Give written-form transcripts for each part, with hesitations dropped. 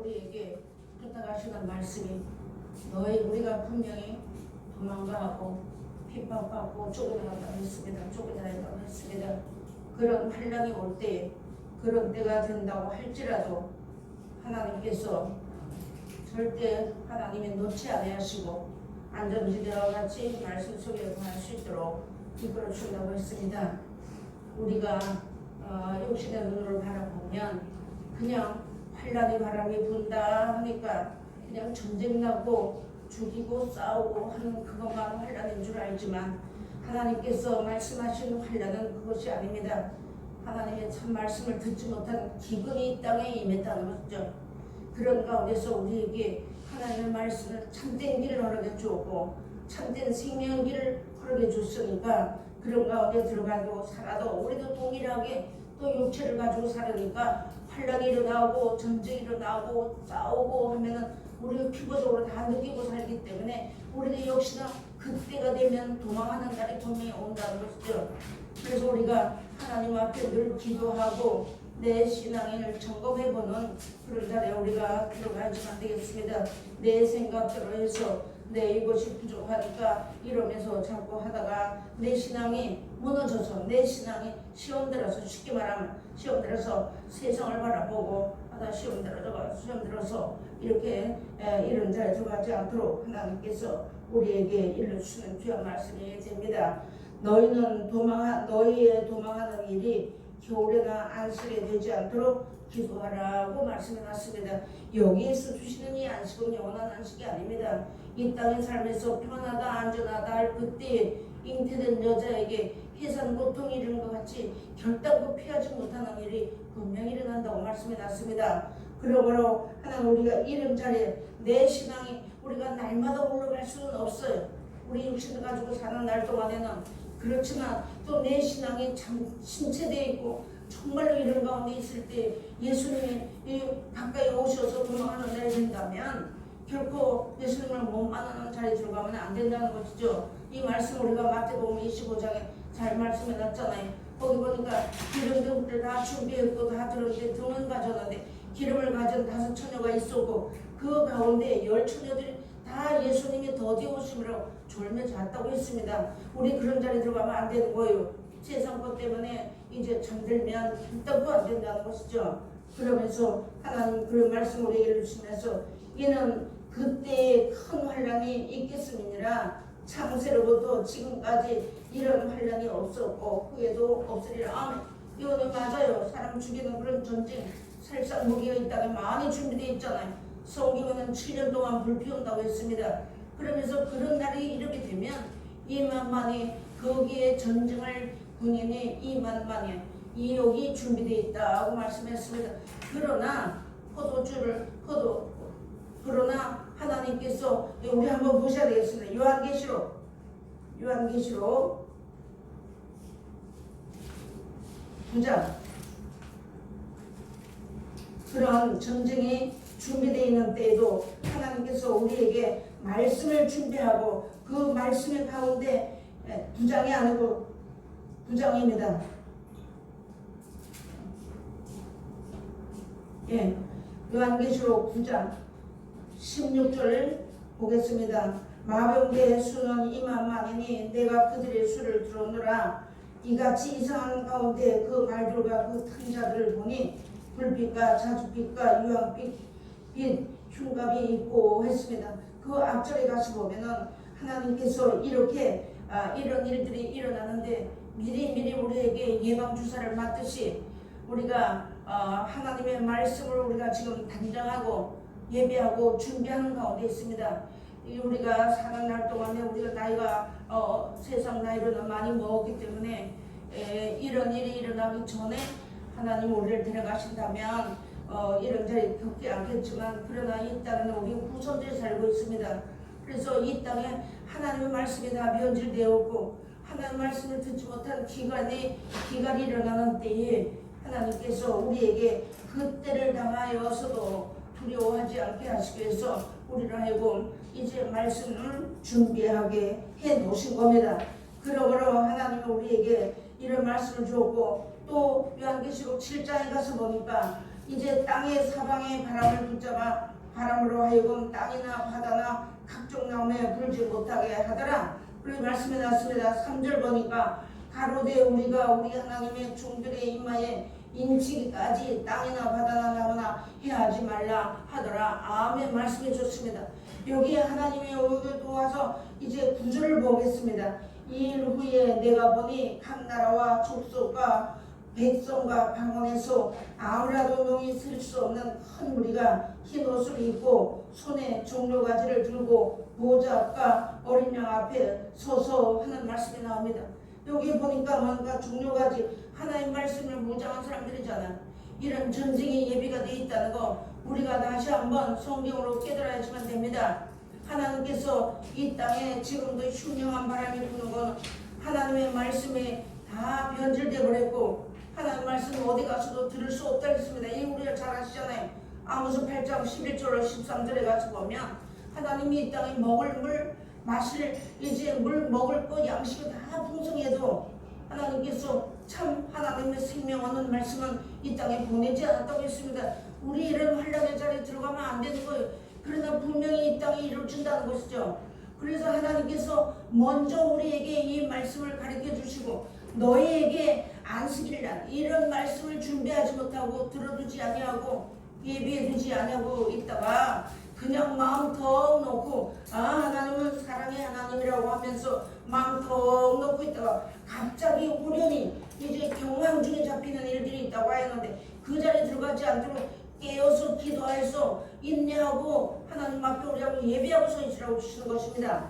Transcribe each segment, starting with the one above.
우리에게 부탁하시는 말씀이 우리가 분명히 도망가고 핍박받고 쫓겨나간다고 했습니다. 쫓겨나간다고 했습니다. 그런 환란이 올 때에 그런 때가 된다고 할지라도 하나님께서 절대 하나님이 놓지 않으시고 안전지대와 같이 말씀 속에 거할 수 있도록 이끌어 준다고 했습니다. 우리가 육신의 눈으로 바라보면 그냥 환란의 바람이 분다 하니까 그냥 전쟁 나고 죽이고 싸우고 하는 그것만 환란인 줄 알지만 하나님께서 말씀하신 환란은 그것이 아닙니다. 하나님의 참 말씀을 듣지 못한 기근이 이 땅에 임했다는 것이죠. 그런 가운데서 우리에게 하나님의 말씀을 참된 길을 허락해 주었고 참된 생명길을 허락해 줬으니까 그런 가운데 들어가고 살아도 우리도 동일하게 또 육체를 가지고 살으니까 환란이 일어나고 전쟁이 일어나고 싸우고 하면은 우리가 피부적으로 다 느끼고 살기 때문에 우리도 역시나 그때가 되면 도망하는 날이 분명히 온다는 것이죠. 그래서 우리가 하나님 앞에 늘 기도하고 내 신앙을 점검해보는 그런 자리에 우리가 들어가야지만 되겠습니다. 내 생각대로 해서 내 이것이 부족하니까 이러면서 자꾸 하다가 내 신앙이 무너져서 내 신앙이 시험 들어서 쉽게 말하면 시험 들어서 세상을 바라보고 하다 시험 들어서 이렇게 이런 자리에 들어가지 않도록 하나님께서 우리에게 일러주시는 귀한 말씀이 됩니다. 너희의 도망하는 일이 겨울에나 안식에 되지 않도록 기도하라고 말씀해놨습니다. 여기에서 주시는 이 안식은 영원한 안식이 아닙니다. 이 땅의 삶에서 편하다 안전하다 할 그때에 잉태된 여자에게 해산 고통이 이르는 것 같이 결단코 피하지 못하는 일이 분명히 일어난다고 말씀해놨습니다. 그러므로 하나님 우리가 이런 자리에 내 신앙이 우리가 날마다 올라갈 수는 없어요. 우리 육신을 가지고 사는 날 동안에는 그렇지만 또 내 신앙이 참 신체되어 있고 정말로 이런 가운데 있을 때 예수님이 가까이 오셔서 도망하는 날이 된다면 결코 예수님을 못 만나는 자리에 들어가면 안 된다는 것이죠. 이 말씀 우리가 마태복음 25장에 잘 말씀해놨잖아요. 거기 보니까 기름 등불을 다 준비했고 다 들었는데 등은 가졌는데 기름을 가진 5 처녀가 있었고 그 가운데 10 처녀들이 다 예수님이 더디 오심으로 졸며 잤다고 했습니다. 우리 그런 자리에 들어가면 안 되는 거예요. 세상 것 때문에 이제 잠들면 결단코 안 된다는 것이죠. 그러면서 하나님 그런 말씀을 우리에게 주시면서 이는 그때의 큰 환란이 있겠음이니라 창세로부터 지금까지 이런 환란이 없었고 후에도 없으리라. 아멘. 이거는 맞아요. 사람 죽이는 그런 전쟁 살상 무기가 이 땅에 많이 준비되어 있잖아요. 성경에는 7년 동안 불 피운다고 했습니다. 그러면서 그런 날이 이렇게 되면 2만만이 거기에 전쟁을 군인이 2만만이 이욕이 준비되어 있다고 말씀했습니다. 그러나 그러나 하나님께서 우리 한번 보셔야 되겠습니다. 요한계시록 9장 그런 전쟁이 준비되어 있는 때에도 하나님께서 우리에게 말씀을 준비하고 그 말씀의 가운데 9장이 아니고 9장입니다. 요한계시록 9장 16절 보겠습니다. 마병대의 수는 2만만이니 내가 그들의 수를 들었노라. 이같이 이상한 가운데 그 말들과 그 큰 자들을 보니 불빛과 자주빛과 유황빛 흉갑이 있고 했습니다. 그 앞절에 가서 보면은 하나님께서 이렇게 이런 일들이 일어나는데 미리 우리에게 예방 주사를 맞듯이 우리가 하나님의 말씀을 우리가 지금 단장하고 예배하고 준비하는 가운데 있습니다. 우리가 사는 날 동안에 우리가 나이가 세상 나이로는 많이 먹었기 때문에 이런 일이 일어나기 전에 하나님 우리를 데려가신다면 이런 자리 겪지 않겠지만 그러나 이 땅에는 우리 후손들이 살고 있습니다. 그래서 이 땅에 하나님의 말씀이 다 변질되었고 하나님의 말씀을 듣지 못한 기간이 일어나는 때에 하나님께서 우리에게 그때를 당하여서도 두려워하지 않게 하시기 위해서 우리를 하여금 이제 말씀을 준비하게 해 놓으신 겁니다. 그러므로 하나님은 우리에게 이런 말씀을 주었고 또 요한계시록 7장에 가서 보니까 이제 땅의 사방의 바람을 붙잡아 바람으로 하여금 땅이나 바다나 각종 나무에 불지 못하게 하더라. 우리 말씀에 났습니다. 3절 보니까 가로되 우리가 우리 하나님의 종들의 임마에 인치기까지 땅이나 바다나 나무나 해하지 말라 하더라. 아멘. 말씀해 줬습니다. 여기에 하나님의 여기 도와서 이제 구절을 보겠습니다. 이 일 후에 내가 보니 각 나라와 족속과 백성과 방언에서 아무라도 농이 쓸 수 없는 큰 무리가 흰 옷을 입고 손에 종려가지를 들고 보좌 앞과 어린 양 앞에 서서 하는 말씀이 나옵니다. 여기 보니까 뭔가 종려가지 하나님 말씀을 무장한 사람들이잖아. 이런 전쟁이 예비가 되어 있다는 거 우리가 다시 한번 성경으로 깨달아야지만 됩니다. 하나님께서 이 땅에 지금도 흉흉한 바람이 부는 건 하나님의 말씀이 다 변질되어 버렸고 하나님 말씀 어디 가서도 들을 수 없다 했습니다. 이 우리가 잘 아시잖아요. 아모스 8장 11절 13절에 가서 보면 하나님이 이 땅에 먹을 물 마실 이제 물 먹을 것 양식이 다 풍성해도 하나님께서 참 하나님의 생명 얻는 말씀은 이 땅에 보내지 않았다고 했습니다. 우리 이런 환란의 자리에 들어가면 안 되는 거예요. 그러나 분명히 이 땅에 이루어진다는 것이죠. 그래서 하나님께서 먼저 우리에게 이 말씀을 가르쳐 주시고 너희에게 안식일날 이런 말씀을 준비하지 못하고 들어두지 아니하고 예비해두지 아니하고 있다가 그냥 마음 턱 놓고 하나님은 사랑의 하나님이라고 하면서 마음 턱 놓고 있다가 갑자기 우연히 이제 경황 중에 잡히는 일들이 있다고 하였는데 그 자리에 들어가지 않도록 깨어서 기도해서 인내하고 하나님 앞에 우리하고 예비하고 서 있으라고 주시는 것입니다.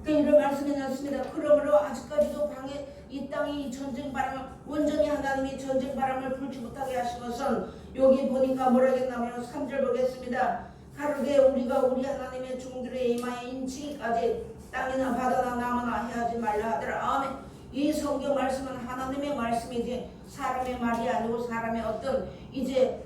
이런 말씀이 났습니다. 그러므로 아직까지도 이 땅이 전쟁 바람을 온전히 하나님이 전쟁 바람을 불지 못하게 하신 것은 여기 보니까 뭐라겠냐면 3절 보겠습니다. 가로되 우리가 우리 하나님의 종들의 이마에 인치기까지 땅이나 바다나 나무나 해하지 말라 하더라. 아멘. 이 성경 말씀은 하나님의 말씀이지 사람의 말이 아니고 사람의 어떤 이제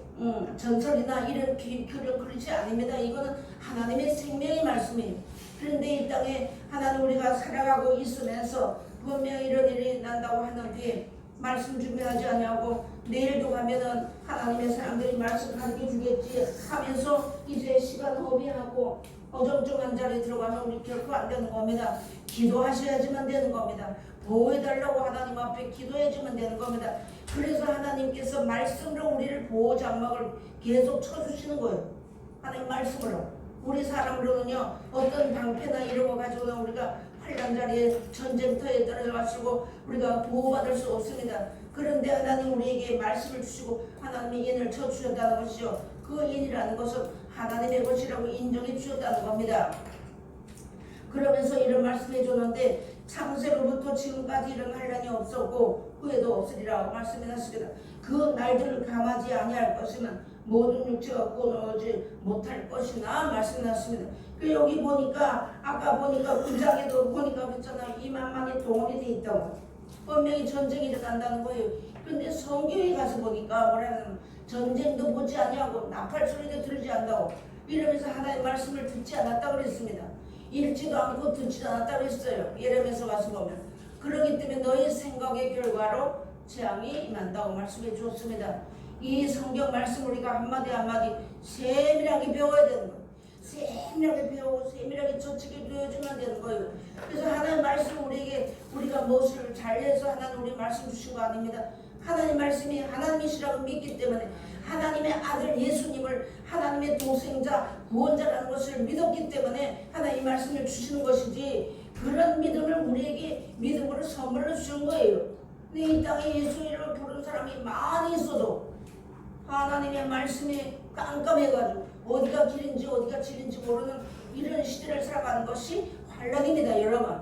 전설이나 이런 그렇지 않습니다. 이거는 하나님의 생명의 말씀이에요. 그런데 이 땅에 하나님 우리가 살아가고 있으면서 분명히 이런 일이 난다고 하는데 말씀 준비하지 않냐고 내일도 가면은 하나님의 사람들이 말씀 가르쳐 주겠지 하면서 이제 시간 허비하고 어정쩡한 자리에 들어가면 우리 결코 안 되는 겁니다. 기도하셔야지만 되는 겁니다. 보호해달라고 하나님 앞에 기도해주면 되는 겁니다. 그래서 하나님께서 말씀으로 우리를 보호장막을 계속 쳐주시는 거예요. 하나님 말씀으로. 우리 사람으로는요 어떤 방패나 이런 거 가지고는 우리가 환란 자리에 전쟁터에 떨어져가지고 우리가 보호받을 수 없습니다. 그런데 하나님 우리에게 말씀을 주시고 하나님이 인을 쳐주셨다는 것이죠. 그 인이라는 것은 하나님의 것이라고 인정해 주셨다는 겁니다. 그러면서 이런 말씀해 줬는데 창세로부터 지금까지 이런 환란이 없었고 후에도 없으리라고 말씀해놨습니다. 그 날들을 감하지 아니할 것이면 모든 육체가 끊어지 못할 것이나 말씀해놨습니다. 그 여기 보니까 아까 보니까 9장에도 보니까 그랬잖아요. 2만만의 동원이 돼 있다고. 분명히 전쟁이 일어난다는 거예요. 근데 성경에 가서 보니까 뭐라는 전쟁도 보지 아니하고 나팔 소리도 들지 않는다고 이러면서 하나님의 말씀을 듣지 않았다고 그랬습니다. 읽지도 않고 듣지도 않았다고 했어요. 예레미야서 가서 보면. 그렇기 때문에 너희 생각의 결과로 재앙이 임한다고 말씀해 주었습니다. 이 성경 말씀 우리가 한마디 한마디 세밀하게 배워야 되는 거예요. 세밀하게 배우고 세밀하게 저치게 배워주면 되는 거예요. 그래서 하나님 말씀 우리에게 우리가 무엇을 잘해서 하나님 우리 말씀 주신 거 아닙니다. 하나님 말씀이 하나님이시라고 믿기 때문에 하나님의 아들 예수님을 하나님의 동생자 구원자라는 것을 믿었기 때문에 하나님 말씀을 주시는 것이지 그런 믿음을 우리에게 믿음으로 선물로 주신 거예요. 근데 이 땅에 예수 이름을 부르는 사람이 많이 있어도 하나님의 말씀이 깜깜해가지고 어디가 길인지 어디가 진인지 모르는 이런 시대를 살아가는 것이 환란입니다. 여러분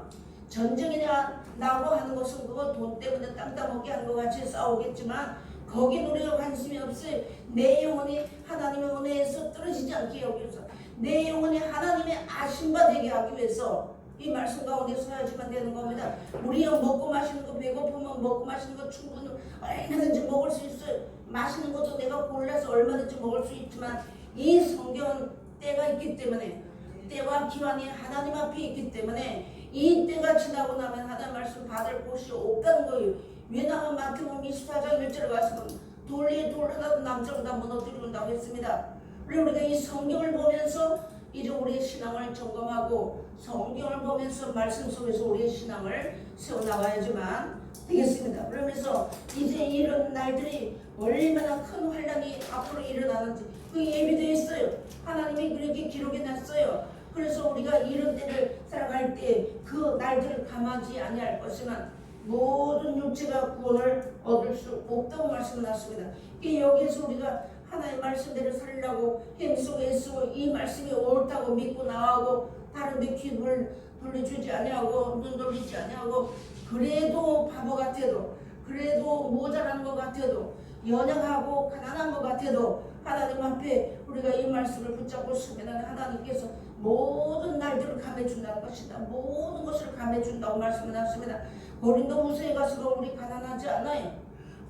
전쟁이냐 나고 하는 것은 그거 돈 때문에 땅 따먹게 하는 것 같이 싸우겠지만 거긴 우리가 관심이 없어요. 내 영혼이 하나님의 은혜에서 떨어지지 않게 여기서 내 영혼이 하나님의 아심바 되게 하기 위해서 이 말씀 가운데 서야지만 되는 겁니다. 우리가 먹고 마시는 거 배고프면 먹고 마시는 거 충분히 얼마든지 먹을 수 있어요. 마시는 것도 내가 골라서 얼마든지 먹을 수 있지만 이 성경은 때가 있기 때문에 때와 기한이 하나님 앞에 있기 때문에 이 때가 지나고 나면 하나님 말씀 받을 곳이 없다는 거예요. 왜냐하면 마태복음 24장 1절에 가서 돌리에 돌 하나도 남자로 다 무너뜨린다고 했습니다. 그리고 우리가 이 성경을 보면서 이제 우리의 신앙을 점검하고 성경을 보면서 말씀 속에서 우리의 신앙을 세워나가야지만 되겠습니다. 그러면서 이제 이런 날들이 얼마나 큰 환란이 앞으로 일어나는지 그게 예비되어 있어요. 하나님이 그렇게 기록해 놨어요. 그래서 우리가 이런 때를 살아갈 때 그 날들을 감하지 아니할 것이면 모든 육체가 구원을 얻을 수 없다고 말씀하셨습니다. 여기에서 우리가 하나의 말씀대로 살려고 힘쓰고 애쓰고 이 말씀이 옳다고 믿고 나가고 다른 데 귀를 돌려주지 아니하고 눈 돌리지 아니하고 그래도 바보 같아도 그래도 모자란 것 같아도 연약하고 가난한 것 같아도 하나님 앞에 우리가 이 말씀을 붙잡고 서면 하나님께서 모든 날들을 감해준다는 것이다. 모든 것을 감해준다고 말씀을 하십니다. 고린도후서에 가서도 우리 가난하지 않아요.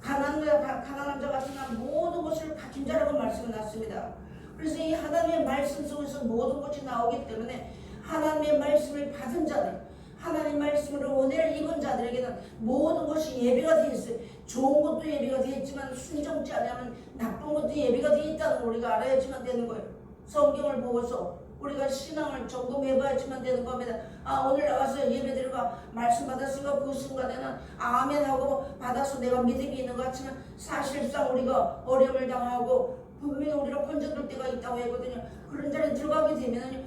가난한 자 같은 한 모든 것을 가진 자라고 말씀을 하십니다. 그래서 이 하나님의 말씀 속에서 모든 것이 나오기 때문에 하나님의 말씀을 받은 자들 하나님 말씀으로 은혜를 입은 자들에게는 모든 것이 예비가 되어 있어요. 좋은 것도 예비가 되어 있지만 순종치 않으면 나쁜 것도 예비가 되어 있다는 걸 우리가 알아야지만 되는 거예요. 성경을 보고서 우리가 신앙을 점검해봐야지만 되는 겁니다. 오늘 나가서 예배드리고 말씀 받았으니까 그 순간에는 아멘하고 받아서 내가 믿음이 있는 것 같지만 사실상 우리가 어려움을 당하고 분명히 우리가 혼자될 때가 있다고 하거든요. 그런 자리에 들어가게 되면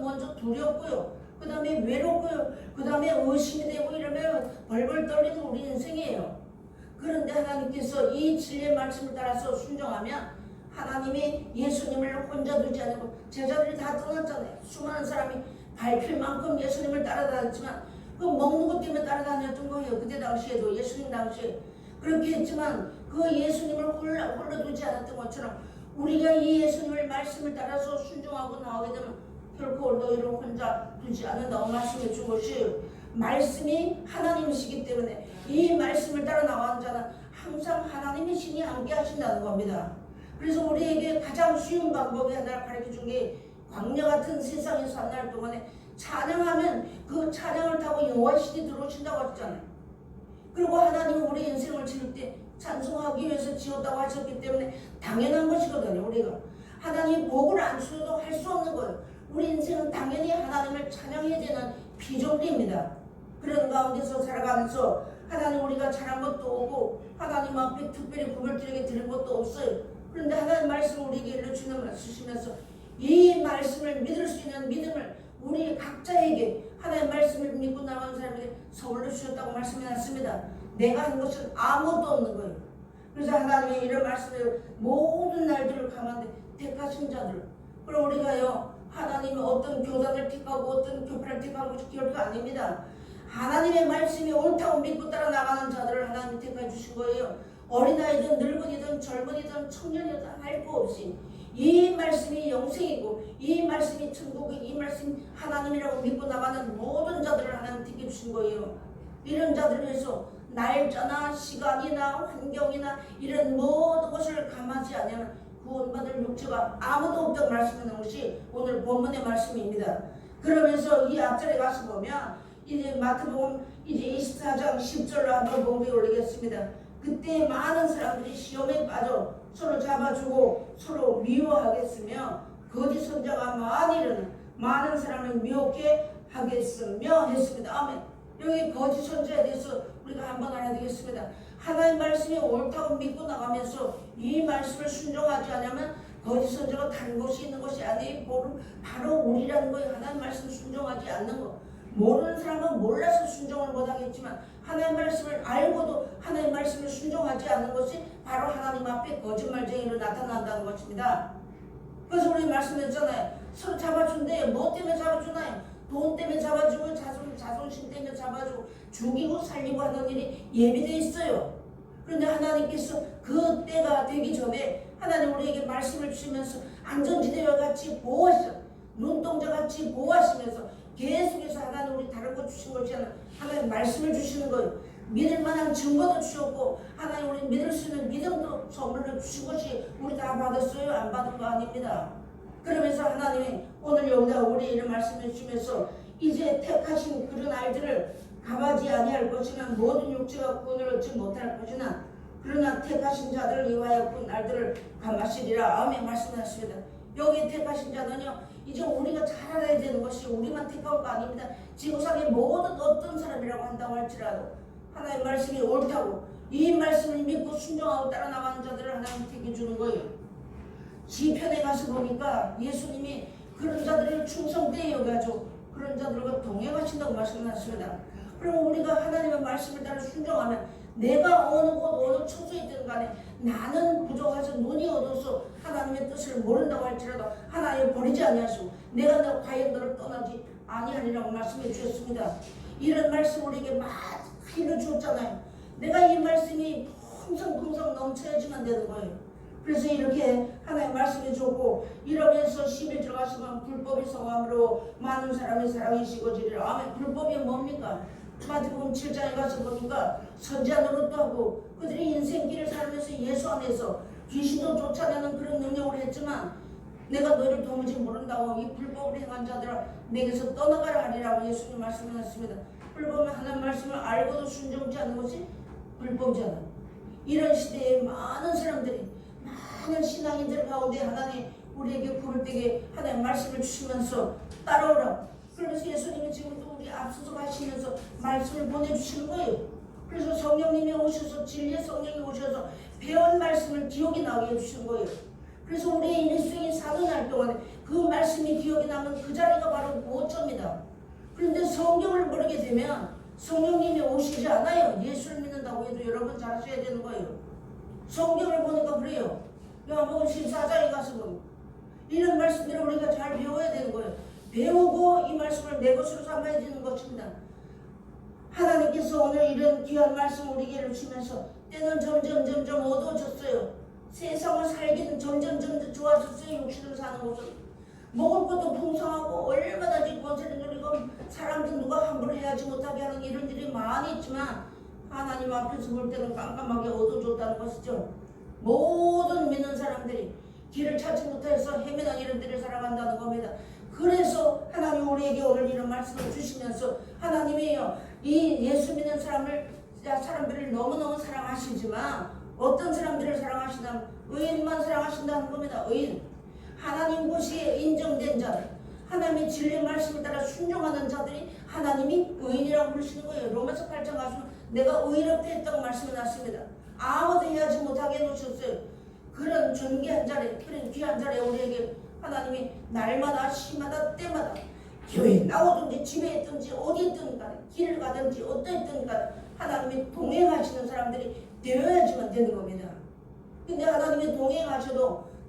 먼저 두렵고요. 그 다음에 외롭고요. 그 다음에 의심이 되고 이러면 벌벌 떨리는 우리 인생이에요. 그런데 하나님께서 이 진리의 말씀을 따라서 순종하면 하나님이 예수님을 혼자 두지 않고 제자들이 다 떠났잖아요. 수많은 사람이 밟힐 만큼 예수님을 따라다녔지만 그 먹는 것 때문에 따라다녔던 거예요. 그때 당시에도 예수님 당시에 그렇게 했지만 그 예수님을 홀로 두지 않았던 것처럼 우리가 이 예수님을 말씀을 따라서 순종하고 나오게 되면 결코 너희를 혼자 두지 않는다고 말씀해 준 것이 말씀이 하나님이시기 때문에 이 말씀을 따라 나가는 자는 항상 하나님의 신이 함께 하신다는 겁니다. 그래서 우리에게 가장 쉬운 방법이 하나를 가르쳐준 게 광야 같은 세상에서 한 날 동안에 찬양하면 그 찬양을 타고 여호와 신이 들어오신다고 하셨잖아요. 그리고 하나님은 우리 인생을 지을 때 찬송하기 위해서 지었다고 하셨기 때문에 당연한 것이거든요. 우리가 하나님이 복을 안 주셔도 할 수 없는 거예요. 우리 인생은 당연히 하나님을 찬양해야 되는 피조물입니다. 그런 가운데서 살아가면서 하나님 우리가 잘한 것도 없고 하나님 앞에 특별히 구별드리게 드린 것도 없어요. 그런데 하나님 말씀을 우리에게 일러주시면서 이 말씀을 믿을 수 있는 믿음을 우리 각자에게 하나님 말씀을 믿고 나가는 사람에게 선물로 주셨다고 말씀해놨습니다. 내가 한 것은 아무것도 없는 거예요. 그래서 하나님이 이런 말씀을 모든 날들을 감한데 택하신 자들 그럼 우리가요 하나님이 어떤 교단을 택하고 어떤 교파를 택하고 결코 아닙니다. 하나님의 말씀이 옳다고 믿고 따라 나가는 자들을 하나님이 택해 주신 거예요. 어린아이든 늙은이든 젊은이든 청년이든 할 거 없이 이 말씀이 영생이고 이 말씀이 천국이 이 말씀이 하나님이라고 믿고 나가는 모든 자들을 하나님 택해 주신 거예요. 이런 자들을 위해서 날짜나 시간이나 환경이나 이런 모든 것을 감하지 않으면 구원받을 육체가 아무도 없다고 말씀하는 것이 오늘 본문의 말씀입니다. 그러면서 이 앞절에 가서 보면 이제 마태복음 이제 24장 10절로 한번 봉기에 올리겠습니다. 그때 많은 사람들이 시험에 빠져 서로 잡아주고 서로 미워하겠으며 거짓 선자가 많이 일어나 많은 사람을 미혹해 하겠으며 했습니다. 아멘. 여기 거짓 선자에 대해서 우리가 한번 알아야 되겠습니다. 하나님 말씀이 옳다고 믿고 나가면서 이 말씀을 순종하지 않으면 거짓 선자가 다른 곳이 있는 것이 아니고 바로 우리라는 거예요. 하나님 말씀을 순종하지 않는 것. 모르는 사람은 몰라서 순종을 못하겠지만 하나님 말씀을 알고도 하나님 말씀을 순종하지 않는 것이 바로 하나님 앞에 거짓말쟁이로 나타난다는 것입니다. 그래서 우리 말씀했잖아요. 서로 잡아준대요. 뭐 때문에 잡아주나요? 돈 때문에 잡아주고 자존심 때문에 잡아주고 죽이고 살리고 하는 일이 예비되어 있어요. 그런데 하나님께서 그 때가 되기 전에 하나님 우리에게 말씀을 주시면서 안전지대와 같이 보호하시죠. 눈동자같이 보호하시면서 계속해서 하나님 우리 다른 거 주신 것이 아니라 하나님 말씀을 주시는 거예요. 믿을 만한 증거도 주셨고 하나님 우리 믿을 수 있는 믿음도 선물로 주신 것이 우리 다 받았어요? 안 받은 거 아닙니다. 그러면서 하나님이 오늘 여기다 우리 이런 말씀해 주시면서 이제 택하신 그런 아이들을 가봐지 아니할 것이나 모든 육체가 구원을 얻지 못할 것이나 그러나 택하신 자들을 위하여 그 날들을 감하시리라. 아멘. 말씀하십니다. 여기 택하신 자는요, 이제 우리가 잘 알아야 되는 것이 우리만 택한 거 아닙니다. 지구상의 모든 어떤 사람이라고 한다고 할지라도 하나님의 말씀이 옳다고 이 말씀을 믿고 순종하고 따라 나가는 자들을 하나님 택해 주는 거예요. 시편에 가서 보니까 예수님이 그런 자들을 충성되이 여겨가지고 그런 자들과 동행하신다고 말씀하십니다. 그럼 우리가 하나님의 말씀을 따라 순종하면 내가 어느 곳 어느 처소에 있든 간에 나는 부족해서 눈이 어두워서 하나님의 뜻을 모른다고 할지라도 하나님 버리지 아니하시고 내가 과연 너를 떠나지 아니하리라고 말씀해 주셨습니다. 이런 말씀 우리에게 많이 주었잖아요. 내가 이 말씀이 풍성풍성 넘쳐야지만 되는 거예요. 그래서 이렇게 하나님 말씀해 주고 이러면서 11절 가시면 불법이 성함으로 많은 사람의 사랑이 식어지리라. 아멘. 불법이 뭡니까? 마태복음 7장에 가서 보니까 선지자 노릇도 하고 그들이 인생길을 살면서 예수 안에서 귀신도 쫓아내는 그런 능력을 했지만 내가 너를 도무지 모른다고 이 불법을 행한 자들아 내게서 떠나가라 하리라고 예수님 말씀하셨습니다. 불법은 하나님 말씀을 알고도 순종치 않는 것이 불법이잖아. 이런 시대에 많은 사람들이 많은 신앙인들 가운데 하나님 우리에게 부를 때에 하나님 말씀을 주시면서 따라오라. 그래서 예수님이 지금도 우리 앞서서 가시면서 말씀을 보내주시는 거예요. 그래서 성령님이 오셔서 진리의 성령이 오셔서 배운 말씀을 기억이 나게 해주시는 거예요. 그래서 우리의 일생이 사는 날 동안에 그 말씀이 기억이 나면 그 자리가 바로 모처입니다. 그런데 성경을 모르게 되면 성령님이 오시지 않아요. 예수를 믿는다고 해도 여러분 잘 아셔야 되는 거예요. 성경을 보니까 그래요. 요한복음 14장에 가서 보면 이런 말씀들을 우리가 잘 배워야 되는 거예요. 배우고 이 말씀을 내 것으로 삼아야 되는 것입니다. 하나님께서 오늘 이런 귀한 말씀 우리에게 주시면서 때는 점점 어두워졌어요. 세상을 살기는 점점 좋아졌어요. 육신을 사는 것은 먹을 것도 풍성하고 얼마나 권세를 누리고 사람들 누가 함부로 해하지 못하게 하는 이런 일이 많이 있지만 하나님 앞에서 볼 때는 깜깜하게 어두워졌다는 것이죠. 모든 믿는 사람들이 길을 찾지 못해서 헤매는 이런 데를 살아간다는 겁니다. 그래서 하나님 우리에게 오늘 이런 말씀을 주시면서 하나님이요 이 예수 믿는 사람들을 너무너무 사랑하시지만 어떤 사람들을 사랑하시냐면 의인만 사랑하신다는 겁니다. 의인. 하나님 보시기에 인정된 자들, 하나님의 진리의 말씀을 따라 순종하는 자들이 하나님이 의인이라고 부르시는 거예요. 로마서 8장 가시면 내가 의롭다 했다고 말씀을 하십니다. 아무도 해하지 못하게 해놓으셨어요. 그런 존귀한 자리, 그런 귀한 자리에 우리에게 하나님이 날마다 시마다 때마다 교회에 나오든지 집에 있든지 어디 있든 간에 길을 가든지 어떠 있든 간에 하나님이 동행하시는 사람들이 되어야지만 되는 겁니다. 근데 하나님이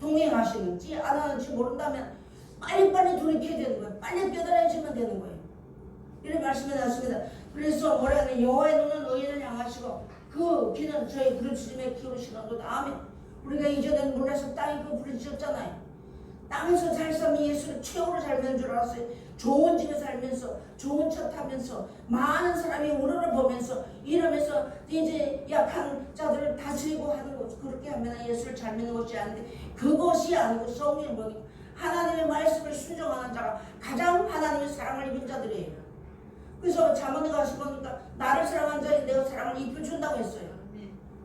동행하시는지 안 하는지 모른다면 빨리빨리 돌이켜야 되는 거예요. 빨리 깨달아야지만 되는 거예요. 이런 말씀이 나왔습니다. 그래서 뭐라 하는 여호와의 눈은 의인을 향하시고 그 귀는 저희 부르짖음에 기울이시는도다. 아멘. 우리가 이전에는 몰라서 땅에 그 부르짖었잖아요. 땅에서 살 사람이 예수를 최고로 살면 줄 알았어요. 좋은 집에 살면서 좋은 차 타면서 많은 사람이 우러러보면서 이러면서 이제 약한 자들을 다스리고 하는 것 그렇게 하면 예수를 잘 믿는 것이 아닌데 그것이 아니고 성경을 보니까 하나님의 말씀을 순종하는 자가 가장 하나님의 사랑을 입은 자들이에요. 그래서 잠언에 가서 보니까 나를 사랑한 자에 내가 사랑을 입혀준다고 했어요.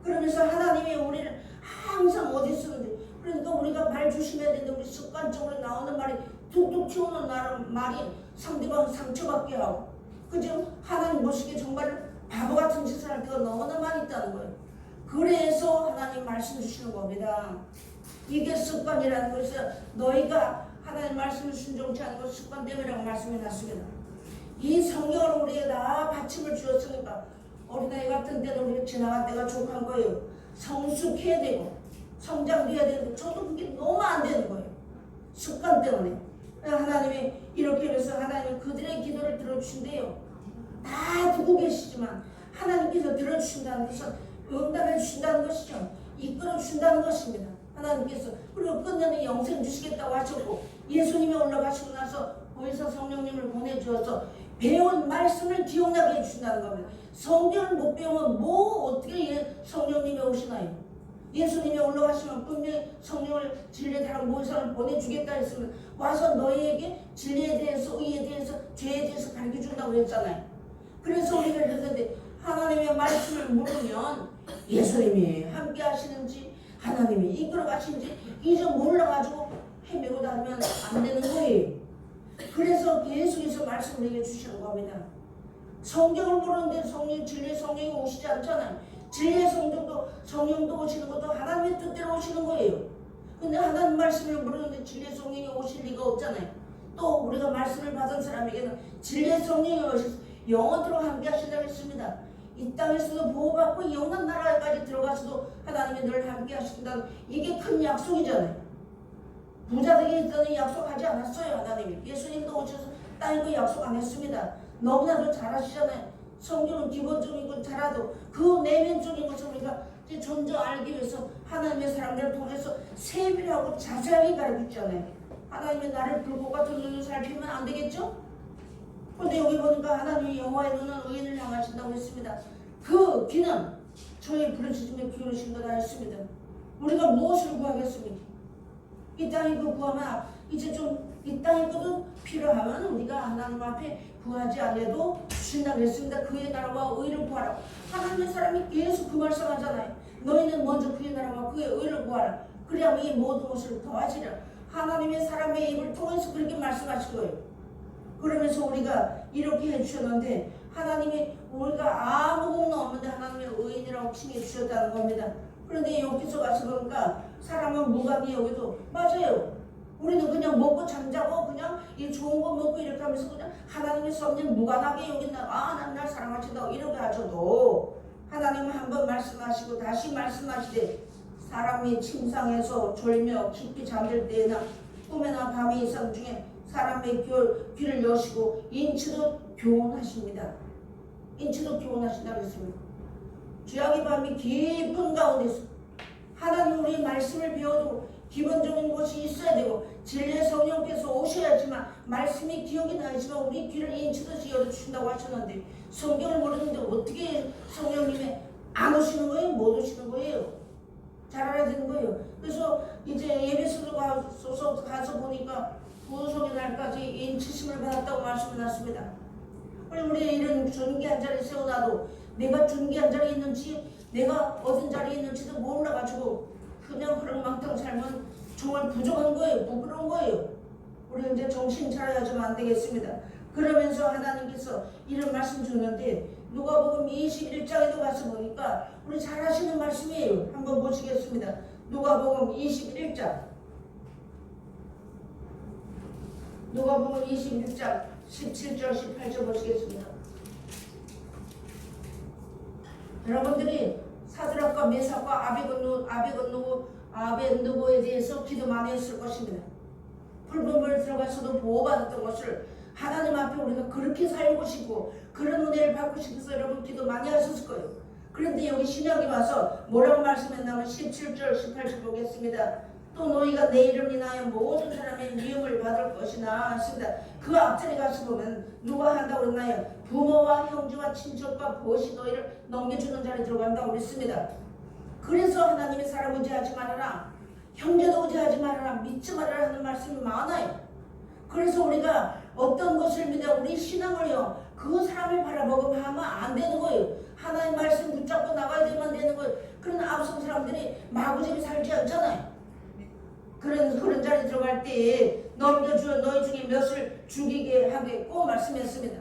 그러면서 하나님이 우리를 항상 어디 쓰는지 그러니까 우리가 말 조심해야 되는데 우리 습관적으로 나오는 말이 툭툭 튀어오는 말이 상대방 상처받게 하고 그죠? 하나님 보시기에 정말 바보 같은 짓을 할 때가 너무나 많이 있다는 거예요. 그래서 하나님 말씀 주시는 겁니다. 이게 습관이라는 것은 너희가 하나님 말씀을 순종치 않은 것 습관 때문이라고 말씀해 놨습니다. 이 성경을 우리에게 다 받침을 주었으니까 어린아이 같은 때는 우리가 지나갈 때가 족한 거예요. 성숙해야 되고 성장돼야 되는데 저도 그게 너무 안 되는 거예요. 습관 때문에. 하나님이 이렇게 해서 하나님은 그들의 기도를 들어주신대요. 다 듣고 계시지만 하나님께서 들어주신다는 것은 응답해 주신다는 것이죠. 이끌어 주신다는 것입니다. 하나님께서. 그리고 끝내는 영생 주시겠다고 하셨고 예수님이 올라가시고 나서 보혜사 성령님을 보내주어서 배운 말씀을 기억나게 해주신다는 겁니다. 성경을 못 배우면 뭐 어떻게 성령님이 오시나요? 예수님이 올라가시면 분명히 성령을 진리의 다른 모세를 보내주겠다 했으면 와서 너희에게 진리에 대해서 의에 대해서 죄에 대해서 가르쳐준다고 했잖아요. 그래서 우리가 그랬는데 하나님의 말씀을 물으면 예수님이 함께 하시는지 하나님이 이끌어 가시는지 이제 몰라가지고 헤매고 다니면 안 되는 거예요. 그래서 계속해서 말씀을 우리에게 주시는 겁니다. 성경을 모르는데 성령, 진리의 성령이 오시지 않잖아요. 진리의 성령도 오시는 것도 하나님의 뜻대로 오시는 거예요. 근데 하나님 말씀을 모르는데 진리의 성령이 오실 리가 없잖아요. 또 우리가 말씀을 받은 사람에게는 진리의 성령이 오셔서 영원토록 함께 하신다고 했습니다. 이 땅에서도 보호받고 영원한 나라까지 들어가서도 하나님이 늘 함께 하신다는 이게 큰 약속이잖아요. 부자되게 있다는 약속하지 않았어요. 하나님이. 예수님도 오셔서 땅에 그 약속 안 했습니다. 너무나도 잘 아시잖아요. 성경은 기본적인 건 잘라도 그 내면적인 것을 우리가 점점 알기 위해서 하나님의 사람들을 통해서 세밀하고 자세하게 가르치잖아요. 하나님의 나를 불꽃 같은 눈으로 살피면 안 되겠죠? 그런데 여기 보니까 하나님의 여호와의 눈은 의인을 향하신다고 했습니다. 그 귀는 저희 부르짖음에 기울이신 거다 했습니다. 우리가 무엇을 구하겠습니까? 이 땅에 그 구하면 이제 좀 이 땅에 것도 필요하면 우리가 하나님 앞에 구하지 않아도 주신다고 했습니다. 그의 나라와 의를 구하라. 하나님의 사람이 계속 그 말씀하잖아요. 너희는 먼저 그의 나라와 그의 의를 구하라. 그래야 이 모든 것을 더하시라. 하나님의 사람의 입을 통해서 그렇게 말씀하신 거예요. 그러면서 우리가 이렇게 해주셨는데 하나님이 우리가 아무 공로 없는데 하나님의 의인이라고 칭해 주셨다는 겁니다. 그런데 여기서 가서 보니까 사람은 무감히 여기도 맞아요. 우리는 그냥 먹고 잠자고 그냥 이 좋은 거 먹고 이렇게 하면서 그냥 하나님의 섭리는 무관하게 여긴다. 하나님 날 사랑하신다고 이렇게 하셔도 하나님은 한번 말씀하시고 다시 말씀하시되 사람이 침상에서 졸며 깊이 잠들 때에나 꿈에나 밤의 이상 중에 사람의 귀를 여시고 인치도 교훈하십니다. 인치도 교훈하신다고 했습니다. 죄악의 밤이 깊은 가운데서 하나님 우리의 말씀을 배워도 기본적인 것이 있어야 되고 진리의 성령께서 오셔야지만 말씀이 기억이 나지만 우리 귀를 인치듯이 열어주신다고 하셨는데 성경을 모르는데 어떻게 성령님이 안 오시는 거예요? 못 오시는 거예요? 잘 알아야 되는 거예요. 그래서 이제 예배소로 가서 보니까 부흥의 날까지 인치심을 받았다고 말씀을 났습니다. 우리 이런 존귀한 자리에 세워놔도 내가 존귀한 자리에 있는지 내가 어떤 자리에 있는지도 몰라가지고 그냥 흐름망탕 살면 정말 부족한 거예요. 부끄러운 거예요. 우리 이제 정신 차려야지만 안 되겠습니다. 그러면서 하나님께서 이런 말씀 주는데 누가복음 21장에도 가서 보니까 우리 잘 아시는 말씀이에요. 한번 보시겠습니다. 누가복음 21장 누가복음 21장 17절 18절 보시겠습니다. 여러분들이 사드락과 메삭과 아베느고에 대해서 기도 많이 했을 것입니다. 풀범을 들어가서도 보호받았던 것을 하나님 앞에 우리가 그렇게 살고 싶고 그런 은혜를 받고 싶어서 여러분 기도 많이 하셨을 거예요. 그런데 여기 신약에 와서 뭐라고 말씀했냐면 17절 18절 보겠습니다. 또 너희가 내 이름 인하여 모든 사람의 미움을 받을 것이나 했습니다. 그 앞자리 가서 보면 누가 한다고 그랬나요? 부모와 형제와 친척과 벗이 너희를 넘겨주는 자리에 들어간다고 그랬습니다. 그래서 하나님의 사람 의지하지 말아라. 형제도 의지하지 말아라. 믿지 말아라 하는 말씀이 많아요. 그래서 우리가 어떤 것을 믿어 우리 신앙을요 그 사람을 바라보고 하면 안 되는 거예요. 하나님 말씀 붙잡고 나가야 되면 되는 거예요. 그런 앞선 사람들이 마구잡이 살지 않잖아요. 그런 자리에 들어갈 때에 넘겨주어 너희 중에 몇을 죽이게 하겠고 말씀했습니다.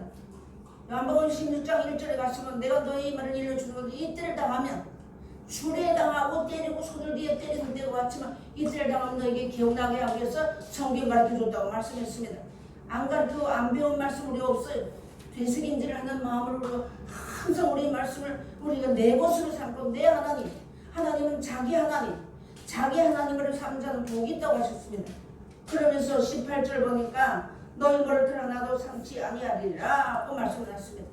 요한복음 16장 1절에 가시면 내가 너희 말을 일러주는 건데 이때를 당하면 줄에 당하고 때리고 소들 뒤에 때리는 데가 왔지만 이때를 당하면 너에게 기억나게 하기 위해서 성경 가르쳐줬다고 말씀했습니다. 안 가르치고 안 배운 말씀 우리 없어요. 되새김질을 하는 마음으로 항상 우리 말씀을 우리가 내 것으로 삼고 내 하나님, 하나님은 자기 하나님을 삼는 자는 복이 있다고 하셨습니다. 그러면서 18절 보니까 너희 버릇을 하나도 삼지 아니하리라 고 말씀을 하셨습니다.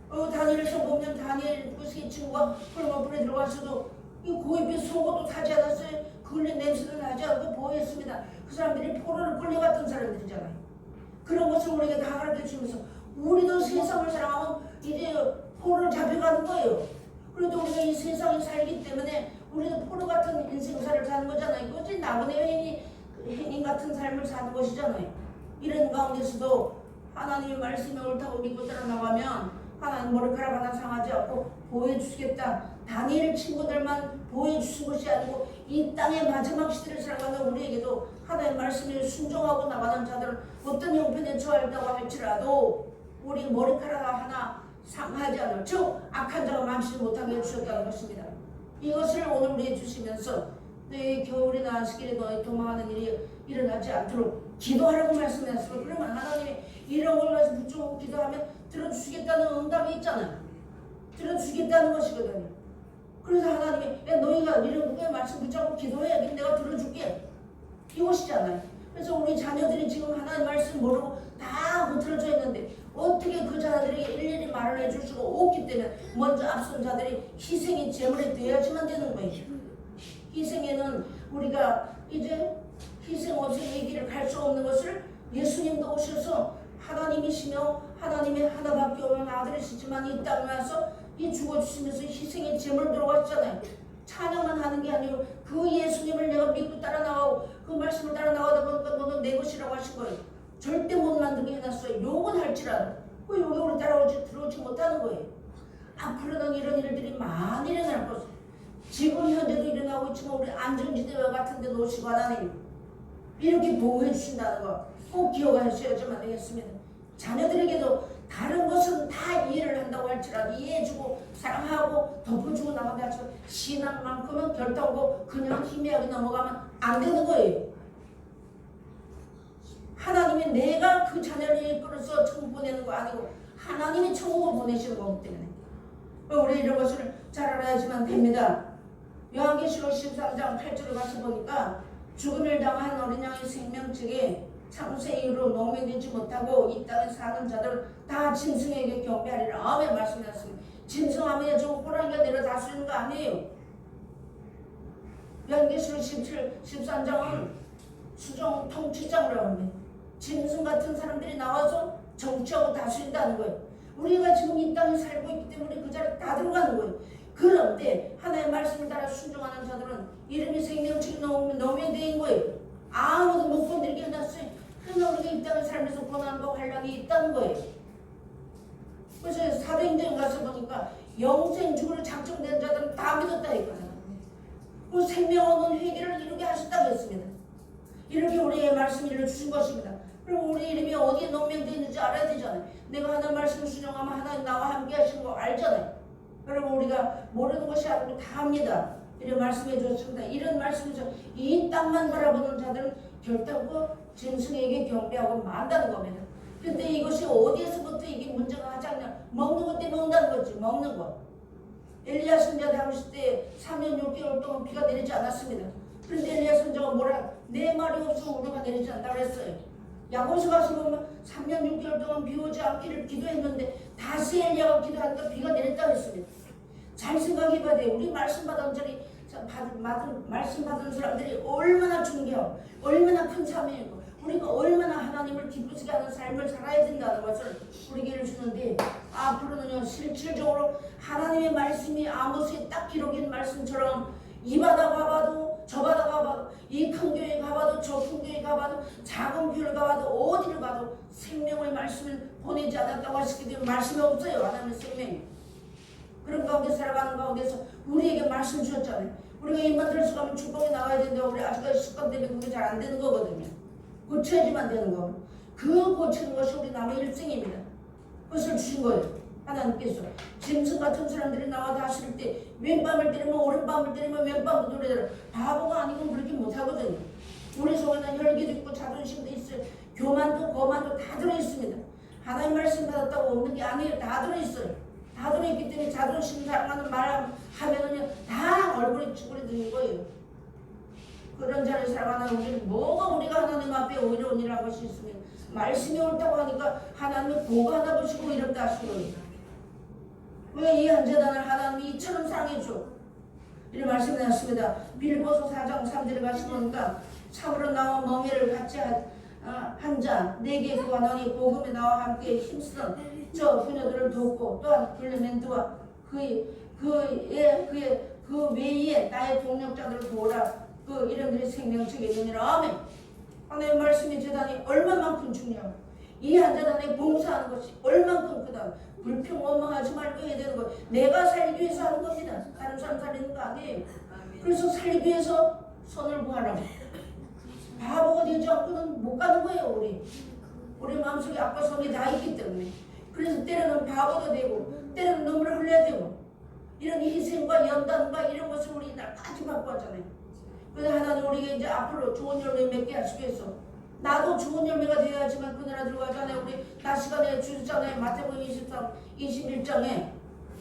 다니엘서 보면 다니엘 그 세 친구가 헐머불에 들어가서도 이 고입에 속옷도 타지 않았어요. 그걸로 냄새도 나지 않고 보호했습니다. 그 사람들이 포로를 끌려갔던 사람들이잖아요. 그런 것을 우리가 다 가르쳐주면서 우리도 세상을 사랑하면 이제 포로를 잡혀가는 거예요. 그래도 우리가 이 세상에 살기 때문에 우리도 포로 같은 인생살을 사는 거잖아요. 그것이 나그네 행인 같은 삶을 사는 것이잖아요. 이런 가운데서도 하나님의 말씀이 옳다고 믿고 따라 나가면 하나님 머리카락 하나 상하지 않고 보호해주시겠다. 다니엘 친구들만 보호해주신 것이 아니고 이 땅의 마지막 시대를 살아가는 우리에게도 하나님의 말씀에 순종하고 나가는 자들은 어떤 형편에 처했다고 할지라도 우리 머리카락 하나 상하지 않을, 즉 악한 자가 망치지 못하게 해주셨다는 것입니다. 이것을 오늘 우리 해주시면서 너희 겨울이나 안식일에 너희 도망하는 일이 일어나지 않도록 기도하라고 말씀하셨어요. 그러면 하나님이 이런 걸 가지고 붙잡고 기도하면 들어주시겠다는 응답이 있잖아요. 들어주시겠다는 것이거든요. 그래서 하나님이 너희가 이런 누구의 말씀 붙잡고 기도해, 내가 들어줄게, 이것이잖아요. 그래서 우리 자녀들이 지금 하나님 말씀 모르고 다 흐트러져 있는데 어떻게 그 자들에게 일일이 말을 해줄 수가 없기 때문에 먼저 앞선 자들이 희생이 제물이 되어야지만 되는 거예요. 희생에는 우리가 이제 희생 없이 이 길을 갈 수 없는 것을 예수님도 오셔서 하나님이시며 하나님의 하나밖에 없는 아들이시지만 이 땅에 와서 이 죽어주시면서 희생의 제물 들어갔잖아요. 찬양만 하는 게 아니고 그 예수님을 내가 믿고 따라 나가고 그 말씀을 따라 나가다 보니까 너는 내 것이라고 하신 거예요. 절대 못 만들게 해놨어요. 욕은 할지라도 그 욕에 우리 들어오지 못하는 거예요. 앞으로는 이런 일들이 많이 일어날 것이에요. 지금 현재도 일어나고 있지만 우리 안전지대와 같은 데 놓으시고 하나님 이렇게 보호해 주신다는 거 꼭 기억하셔야지만 되겠습니다. 자녀들에게도 다른 것은 다 이해를 한다고 할지라도 이해해주고 사랑하고 덮어주고 나가다 할지라도 신앙만큼은 결단하고 그냥 희미하게 넘어가면 안 되는 거예요. 하나님이 내가 그 자녀를 이끌어서 천국 보내는 거 아니고 하나님이 천국을 보내시는 거기 때문에 우리 이런 것을 잘 알아야지만 됩니다. 요한계시록 13장 8절을 가서 보니까 죽음을 당한 어린 양의 생명책에 창세 이후로 농민되지 못하고 이 땅에 사는 자들 다 짐승에게 경배하리라. 아멘 말씀하셨습니다. 짐승하면 저 호랑이가 내려 다스리는 거 아니에요. 요한계시록 13장은 수정 통치장이라고 합니다. 짐승 같은 사람들이 나와서 정치하고 다스린다는 거예요. 우리가 지금 이 땅에 살고 있기 때문에 그 자리에 다 들어가는 거예요. 그런데 하나님의 말씀을 따라 순종하는 자들은 이름이 생명책에 노면된 거예요. 아무도 못 건드리게 해놨어요. 그러나 우리가 이 땅에 살면서 고난과 환란이 있다는 거예요. 그래서 사도행전 가서 보니까 영생 죽을 작정된 자들은 다 믿었다 이거예요. 그 생명 얻는 회개를 이루게 하셨다고 했습니다. 이렇게 우리의 말씀을 일러주신 것입니다. 그리고 우리 이름이 어디에 농면되어 있는지 알아야 되잖아요. 내가 하나님 말씀을 순종하면 하나님 나와 함께 하시는 거 알잖아요. 여러분 우리가 모르는 것이 아니고 다 합니다. 이런 말씀해 주셨습니다. 이런 말씀에서 이 땅만 바라보는 자들은 결단코 짐승에게 경배하고 만다는 겁니다. 근데 이것이 어디에서부터 이게 문제가 하자냐? 먹는 것 때문에 먹는다는 거지. 먹는 것. 엘리야 선지자 당시 때 3년 6개월 동안 비가 내리지 않았습니다. 그런데 엘리야 선지자가 뭐라? 내 말이 없으면 우리가 내리지 않는다고 그랬어요. 야고보서 가서 보면 3년 6개월 동안 비 오지 않기를 기도했는데 다시 엘리야가 기도하니까 비가 내렸다고 했습니다. 잘 생각해봐야 돼요. 우리 말씀 받은 자리 말씀 받은 사람들이 얼마나 중요하고 얼마나 큰 사명이고 우리가 얼마나 하나님을 기쁘시게 하는 삶을 살아야 된다는 것을 우리에게 주는데 앞으로는요 실질적으로 하나님의 말씀이 아모스에 딱 기록인 말씀처럼 이 바다 가봐도 저 바다 가봐도 이 큰 교회 가봐도 저 큰 교회 가봐도 작은 교회를 가봐도 어디를 가도 생명의 말씀을 보내지 않았다고 하시기 때문에 말씀이 없어요. 하나님의 생명이. 그런 가운데 살아가는 가운데서 우리에게 말씀 주셨잖아요. 우리가 입만 들어서 가면 축복이 나와야 되는데 우리 아직까지 습관 때문에 그게 잘 안 되는 거거든요. 고쳐야지만 되는 거. 그 고치는 것이 우리 남의 일생입니다. 그것을 주신 거예요. 하나님께서. 짐승 같은 사람들이 나와 다스릴 때 왼밤을 때리면 오른밤을 때리면 왼밤도 노래들어. 바보가 아니고 그렇게 못하거든요. 우리 속에는 혈기도 있고 자존심도 있어요. 교만도 거만도 다 들어있습니다. 하나님 말씀 받았다고 없는 게 아니에요. 다 들어있어요. 다 들어있기 때문에 자존심 사랑하는 말 하면은요 다 얼굴에 쭈그려드는 거예요. 그런 자를 살아가는 우리는 뭐가 우리가 하나님 앞에 오히려 온이라는 것이 있으면 말씀이 옳다고 하니까 하나님을 보고 하나 보시고 이렇다 하신 거예요. 왜 이 한 재단을 하나님이 이처럼 사랑해줘? 이런 말씀이 났습니다. 빌보서 4장 3절에 가시니까 참으로 나와 멍에를 같이 한 자 내게 구하노니 복음에 나와 함께 힘쓰던 저 그녀들을 돕고 또한 클레멘트와 그 외에 나의 동력자들을 도우라. 그 이름들이 생명책에 있느니라. 아멘. 하나님의 말씀이 재단이 얼마만큼 중요하고 이 한 잔 안에 봉사하는 것이 얼만큼 크다. 불평 원망하지 말고 해야 되는 거. 내가 살기 위해서 하는 겁니다. 다른 사람 살리는 거 아니에요. 그래서 살기 위해서 선을 구하라고. 바보가 되지 않고는 못 가는 거예요. 우리 마음속에 악과 선이 다 있기 때문에. 그래서 때로는 바보도 되고 때로는 눈물을 흘려야 되고 이런 희생과 연단과 이런 것을 우리 날까지 받고 왔잖아요. 그래서 하나님 우리에게 이제 앞으로 좋은 열매 맺게 하시기 위해서 나도 좋은 열매가 되어야지만 그 나라 들어가잖아요. 우리 낮 시간에 주셨잖아요. 마태복음 23, 21장에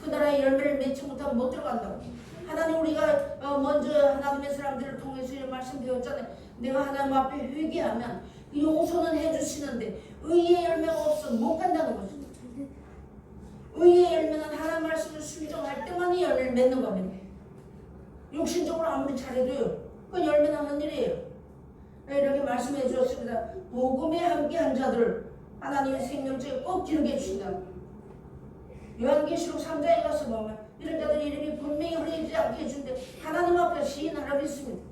그 나라의 열매를 맺지 못하면 못 들어간다고. 하나님 우리가 먼저 하나님의 사람들을 통해서 이런 말씀드렸잖아요. 내가 하나님 앞에 회개하면 용서는 해주시는데 의의 열매가 없으면 못 간다는 거죠. 의의 열매는 하나님 말씀을 순종할 때만 이 열매를 맺는 겁니다. 육신적으로 아무리 잘해도요. 그 열매는 하는 일이에요. 이렇게 말씀해 주었습니다. 복음에 함께한 자들 하나님의 생명체에 꼭 기르게 해주신다. 요한계시록 3장에 가서 보면 이런 자들 이름이 분명히 흐리지 않게 해준데 하나님 앞에 시인하라고 했습니다.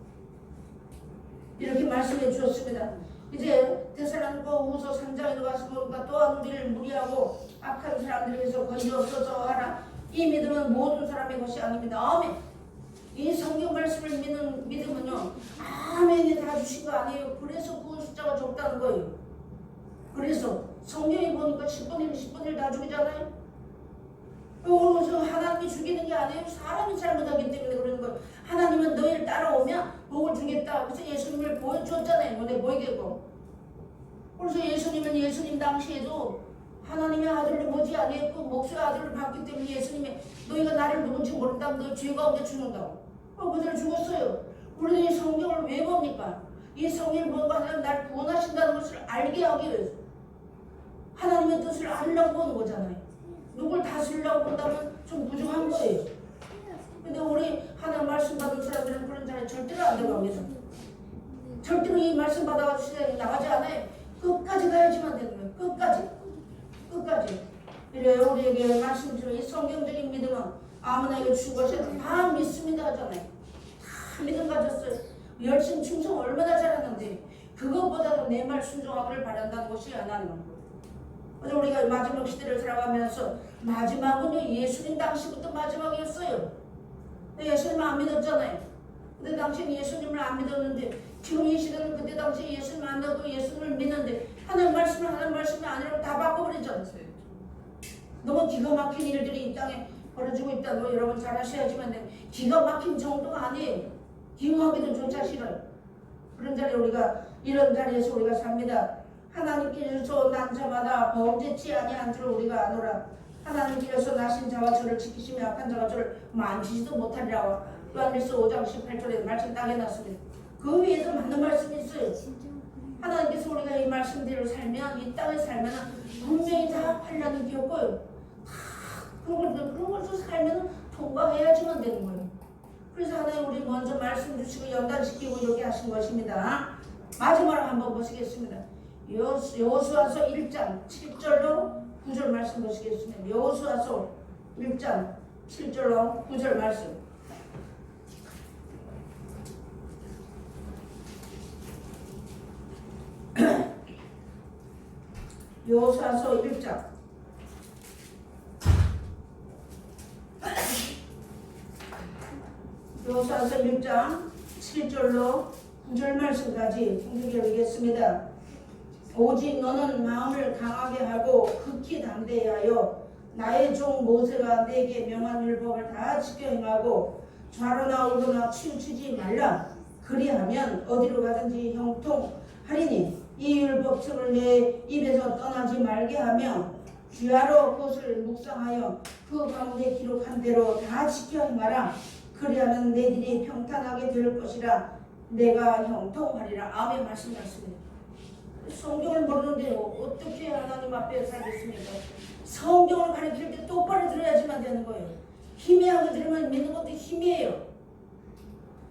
이렇게 말씀해 주었습니다. 이제 데살로니가 후서 3장에 가서 보니까 또한 우리를 무리하고 악한 사람들에게서 건져서서 하라. 이 믿음은 모든 사람의 것이 아닙니다. 아멘. 이 성경 말씀을 믿는 믿음은요, 아멘이 다 주신 거 아니에요. 그래서 그 숫자가 적다는 거예요. 그래서 성경에 보니까 10분 1, 10분 1 다 죽이잖아요. 그래서 하나님이 죽이는 게 아니에요. 사람이 잘못하기 때문에 그러는 거예요. 하나님은 너희를 따라오면 복을 주겠다. 그래서 예수님을 보여줬잖아요. 눈에 보이게고. 그래서 예수님은 예수님 당시에도 하나님의 아들을 보지 아니했고 목수의 아들을 봤기 때문에 예수님이 너희가 나를 누군지 모른다면 너 죄 가운데 죽는다고. 그들을 죽었어요. 우리는 이 성경을 왜 봅니까? 이 성경을 보고 하나님 나를 구원하신다는 것을 알게 하기 위해서 하나님의 뜻을 알려고 보는 거잖아요. 누굴 다스리려고 본다면 좀 부족한 거예요. 근데 우리 하나님 말씀 받은 사람들은 그런 자리에 절대로 안 들어갑니다. 절대로 이 말씀 받아가지고 시대에 나가지 않아요. 끝까지 가야지만 되는 거예요. 끝까지. 이래요. 우리에게 말씀 주는 이 성경적인 믿음은 아무나 이거 준 것이 다 믿습니다 하잖아요. 다 믿음 가졌어요. 열심 충성 얼마나 잘하는데 그것보다도 내 말 순종하기를 바란다는 것이 하나님 거예요. 그래서 우리가 마지막 시대를 살아가면서 마지막은요 예수님 당시부터 마지막이었어요. 예수님 안 믿었잖아요. 근데 당시는 예수님을 안 믿었는데 지금 이 시대는 그때 당시 예수님 안 믿고 예수님을 믿는데 하나님 말씀이 아니라고 다 바꿔버리잖아요. 너무 기가 막힌 일들이 이 땅에 벌어지고 있다고 여러분 잘 아셔야지만 기가 막힌 정도가 아니에요. 기억하기도 조차 싫어요. 그런 자리에 우리가 이런 자리에서 우리가 삽니다. 하나님께서 난 자마다 범죄치 아니한 줄 우리가 아노라. 하나님께서 나신 자와 저를 지키시며 악한 자가 저를 만지지도 못하리라. 요한일서 5장 18절에 말씀 딱 해놨습니다. 그 위에도 많은 말씀이 있어요. 하나님께서 우리가 이 말씀대로 살면 이 땅에 살면 분명히 다 환난이 겪어요. 그런 것을 살면 통과해야지만 되는 거예요. 그래서 하나님 우리 먼저 말씀 주시고 연단시키고 이렇게 하신 것입니다. 마지막으로 한번 보시겠습니다. 여호수아서 1장 7절로 9절 말씀 보시겠습니다. 여호수아서 1장 7절로 9절 말씀. 여호수아서 1장 여호수아서 1장 7절로 9절 말씀까지 공독해 보겠습니다. 오직 너는 마음을 강하게 하고 극히 담대히 하여 나의 종 모세가 내게 명한 율법을 다 지켜 행하고 좌로나 우로나 치우치지 말라. 그리하면 어디로 가든지 형통하리니 이 율법책을 내 입에서 떠나지 말게 하며 주야로 그것을 묵상하여 그 가운데 기록한 대로 다 지켜 행하라. 그리하면 내들이 평탄하게 될 것이라. 내가 형통하리라. 아멘 말씀하십니다. 성경을 모르는데 어떻게 하나님 앞에 살겠습니까? 성경을 가르칠 때 똑바로 들어야지만 되는 거예요. 희미하게 들으면 믿는 것도 희미해요.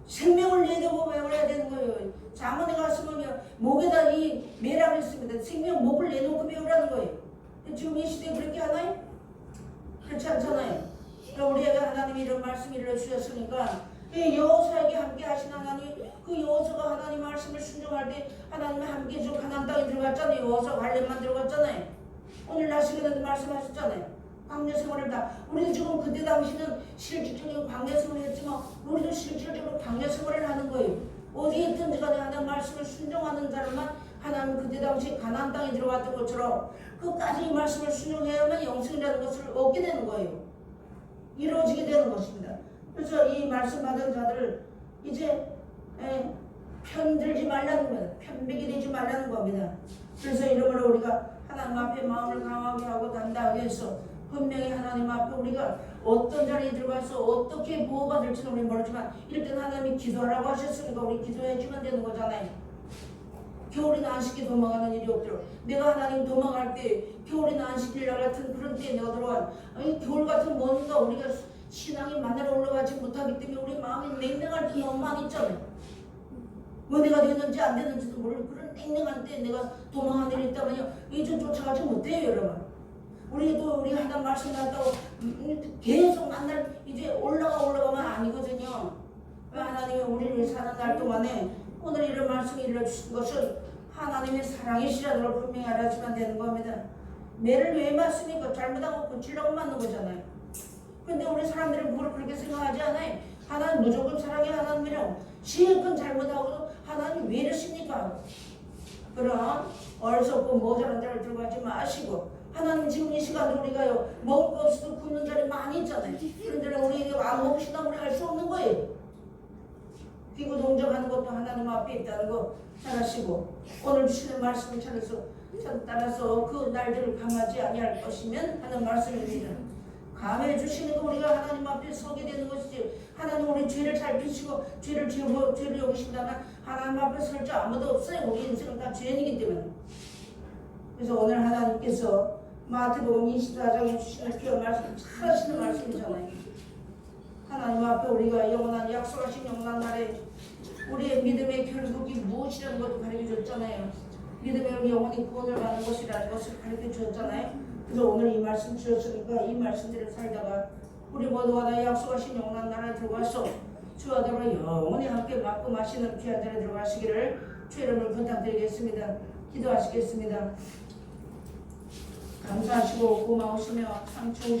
생명을 내려고 외워야 되는 거예요. 잠언에 가서면 목에다 이 매라고 있습니다. 생명 목을 내놓고 배우라는 거예요. 지금 이 시대에 그렇게 하나요? 그렇지 않잖아요. 우리에게 하나님이 이런 말씀을 주셨으니까 여호수아에게 함께 하신 하나님, 그 여호수아가 하나님 말씀을 순종할 때 하나님의 함께 주 가나안 땅에 들어갔잖아요. 여호수아 갈렙만 들어갔잖아요. 오늘 날씨에도 말씀하셨잖아요. 광야 생활을 다 우리도 지금 그때 당시는 실질적인 광야 생활을 했지만 우리도 실질적으로 광야 생활을 하는 거예요. 어디에 있든지 간에 하나님 말씀을 순종하는 사람만 하나님 그때 당시 가나안 땅에 들어갔던 것처럼 끝까지 이 말씀을 순종해야만 영생이라는 것을 얻게 되는 거예요. 이루어지게 되는 것입니다. 그래서 이 말씀 받은 자들을 이제 편들지 말라는 거예요. 편백이 되지 말라는 겁니다. 그래서 이러므로 우리가 하나님 앞에 마음을 강하게 하고 단단하게 해서 분명히 하나님 앞에 우리가 어떤 자리에 들어가서 어떻게 보호받을지는 우리는 모르지만 일단 하나님이 기도하라고 하셨으니까 우리 기도해주면 되는 거잖아요. 겨울이나 안식일 도망가는 일이 없도록 내가 하나님 도망갈 때 겨울이나 안식일 날 같은 그런 때에 내가 들어간 겨울 같은 뭔가 우리가 신앙이 만나러 올라가지 못하기 때문에 우리 마음이 냉랭할 때 너무 많이 있잖아요. 뭐 내가 되는지 안 되는지도 모르는 그런 냉랭한 때에 내가 도망하는 일이 있다면요 이제 쫓아가지 못해요 여러분. 우리도 우리 하나님 말씀 한다고 계속 만날 이제 올라가면 아니거든요. 왜 하나님이 우리를 사는 날 동안에 오늘 이런 말씀을 일러주신 것은 하나님의 사랑이시라는 걸 분명히 알아주면 되는 겁니다. 매를 왜 맞습니까? 잘못하고 고치려고 맞는 거잖아요. 근데 우리 사람들은 그걸 그렇게 생각하지 않아요. 하나님 무조건 사랑의 하나님이라고 실컷 잘못하고도 하나님 왜 이러십니까? 그럼 어리석고 모자란 자를 들어가지 마시고 하나님 지금 이 시간에 우리가요 먹을 거 없어도 굶는 자리 많이 있잖아요. 그런데 우리 안 먹으시다 우리 할 수 없는 거예요. 기구 동정하는 것도 하나님 앞에 있다는 거 잘 아시고 오늘 주시는 말씀을 따라서 그 날들을 감하지 아니할 것이면 하는 말씀입니다. 감해 주시는 거 우리가 하나님 앞에 서게 되는 것이지 하나님 우리 죄를 살피시고 죄를 여기신다면 하나님 앞에 설 자 아무도 없어요. 우리 인생은 다 죄인이기 때문에. 그래서 오늘 하나님께서 마태복음 24장에 주시는 귀한 말씀 잘 하시는 말씀이잖아요. 하나님 앞에 우리가 영원한 약속하신 영원한 날에 우리의 믿음의 결국이 무엇이라는 것도 가르쳐줬잖아요. 믿음의 영원히 구원을 받는 것이라는 것을 가르쳐줬잖아요. 그래서 오늘 이 말씀 주셨으니까 이 말씀들을 살다가 우리 모두가 다 약속하신 영원한 나라에 들어가서 주와 더불어 영원히 함께 먹고 마시는 귀한 자리에 들어가시기를 주의 이름을 부탁드리겠습니다. 기도하시겠습니다. 감사하시고 고마우시며 상추